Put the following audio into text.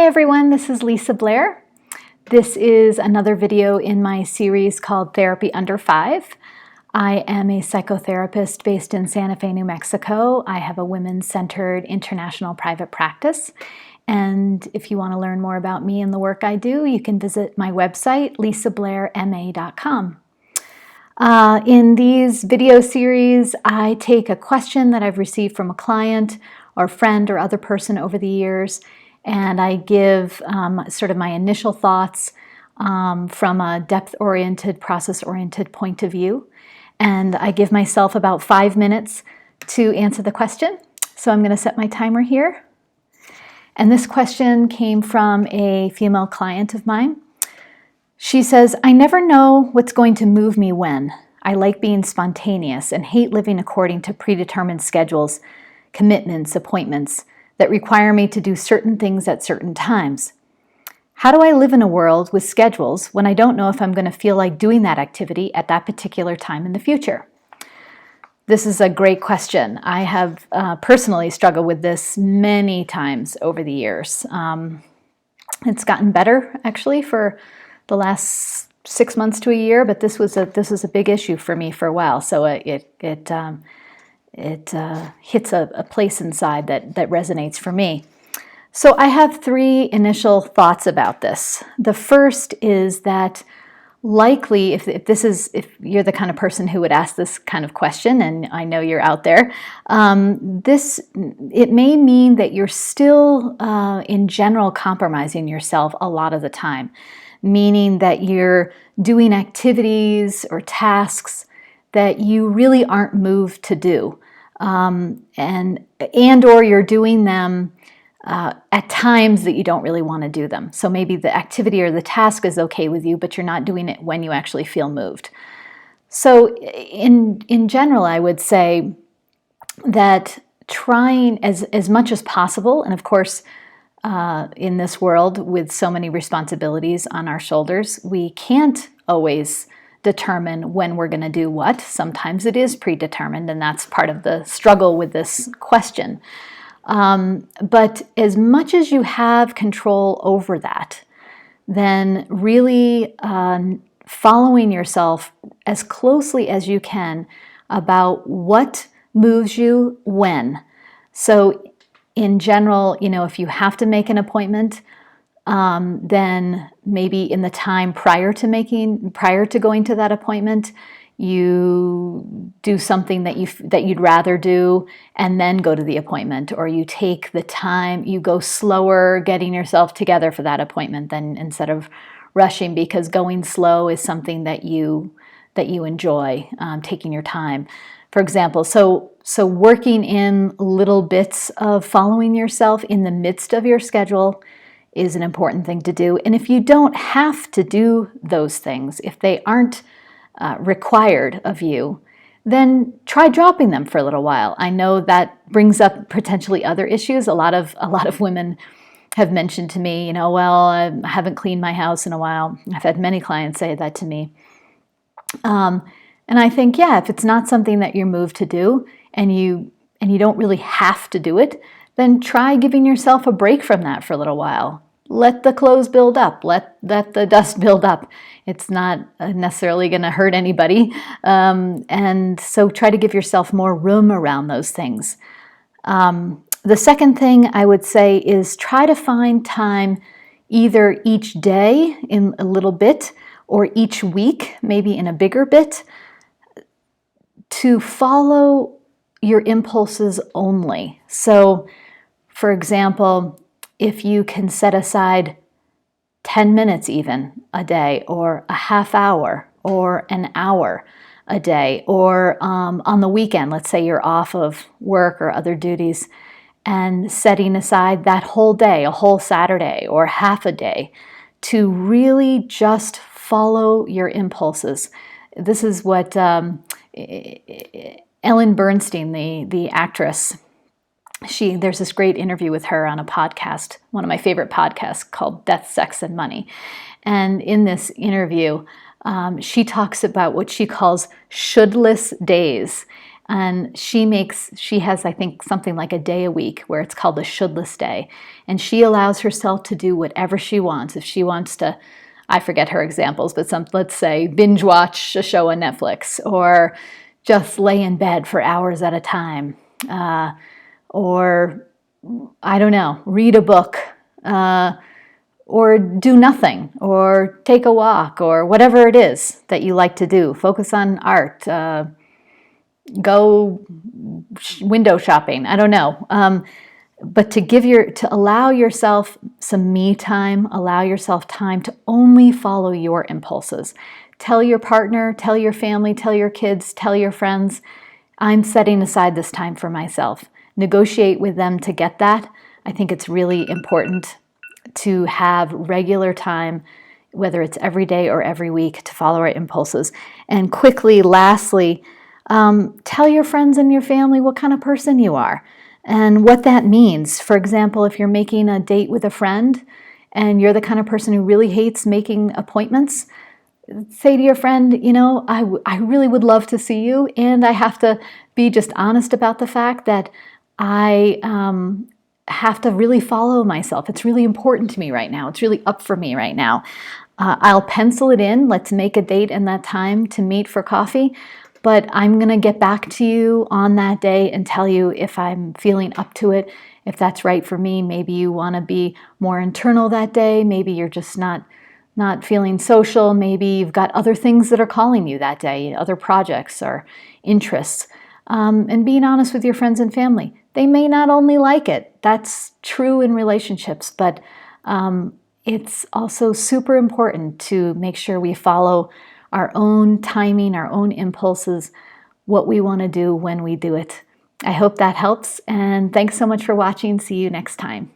Hey everyone, this is Lisa Blair. This is another video in my series called Therapy Under 5. I am a psychotherapist based in Santa Fe, New Mexico. I have a women-centered international private practice. And if you want to learn more about me and the work I do, you can visit my website, lisablairma.com. In these video series, I take a question that I've received from a client or friend or other person over the years, and I give sort of my initial thoughts from a depth-oriented, process-oriented point of view. And I give myself about 5 minutes to answer the question. So I'm going to set my timer here. And this question came from a female client of mine. She says, I never know what's going to move me when. I like being spontaneous and hate living according to predetermined schedules, commitments, appointments that require me to do certain things at certain times. How do I live in a world with schedules when I don't know if I'm going to feel like doing that activity at that particular time in the future? This is a great question. I have personally struggled with this many times over the years. It's gotten better actually for the last 6 months to a year, but this was a big issue for me for a while. So it hits a place inside that resonates for me. So I have 3 initial thoughts about this. The first is that likely, if you're the kind of person who would ask this kind of question, and I know you're out there, it may mean that you're still, in general, compromising yourself a lot of the time, meaning that you're doing activities or tasks that you really aren't moved to do, and or you're doing them at times that you don't really want to do them. So maybe the activity or the task is okay with you, but you're not doing it when you actually feel moved. So in general, I would say that trying as much as possible, and of course, in this world with so many responsibilities on our shoulders, we can't always determine when we're going to do what. Sometimes it is predetermined, and that's part of the struggle with this question. But as much as you have control over that, then really following yourself as closely as you can about what moves you when. So in general, if you have to make an appointment, then maybe in the time prior to going to that appointment, you do something that you'd rather do and then go to the appointment, or you take the time, you go slower getting yourself together for that appointment than instead of rushing, because going slow is something that you enjoy, taking your time. For example, so working in little bits of following yourself in the midst of your schedule is an important thing to do. And if you don't have to do those things, if they aren't required of you, then try dropping them for a little while. I know that brings up potentially other issues. A lot of women have mentioned to me, well, I haven't cleaned my house in a while. I've had many clients say that to me. And I think, if it's not something that you're moved to do and you don't really have to do it, then try giving yourself a break from that for a little while. Let the clothes build up. Let the dust build up. It's not necessarily going to hurt anybody. And so try to give yourself more room around those things. The second thing I would say is try to find time either each day in a little bit or each week, maybe in a bigger bit, to follow your impulses only. So, for example, if you can set aside 10 minutes even a day, or a half hour, or an hour a day, or on the weekend, let's say you're off of work or other duties, and setting aside that whole day, a whole Saturday or half a day, to really just follow your impulses. This is what Ellen Burstyn, the actress, there's this great interview with her on a podcast, one of my favorite podcasts, called Death, Sex, and Money. And in this interview, she talks about what she calls shouldless days. And she has, I think, something like a day a week where it's called the shouldless day. And she allows herself to do whatever she wants. If she wants to, I forget her examples, but let's say binge watch a show on Netflix, or just lay in bed for hours at a time, or I don't know, read a book, or do nothing, or take a walk, or whatever it is that you like to do. Focus on art, go window shopping, I don't know. But to allow yourself some me time, allow yourself time to only follow your impulses. Tell your partner, tell your family, tell your kids, tell your friends, I'm setting aside this time for myself. Negotiate with them to get that. I think it's really important to have regular time, whether it's every day or every week, to follow our impulses. And quickly, lastly, tell your friends and your family what kind of person you are and what that means. For example, if you're making a date with a friend and you're the kind of person who really hates making appointments, say to your friend, I really would love to see you, and I have to be just honest about the fact that I have to really follow myself. It's really important to me right now. It's really up for me right now. I'll pencil it in. Let's make a date and that time to meet for coffee. But I'm going to get back to you on that day and tell you if I'm feeling up to it, if that's right for me. Maybe you want to be more internal that day. Maybe you're just not feeling social. Maybe you've got other things that are calling you that day, other projects or interests. And being honest with your friends and family. They may not only like it. That's true in relationships, but it's also super important to make sure we follow our own timing, our own impulses, what we want to do when we do it. I hope that helps, and thanks so much for watching. See you next time.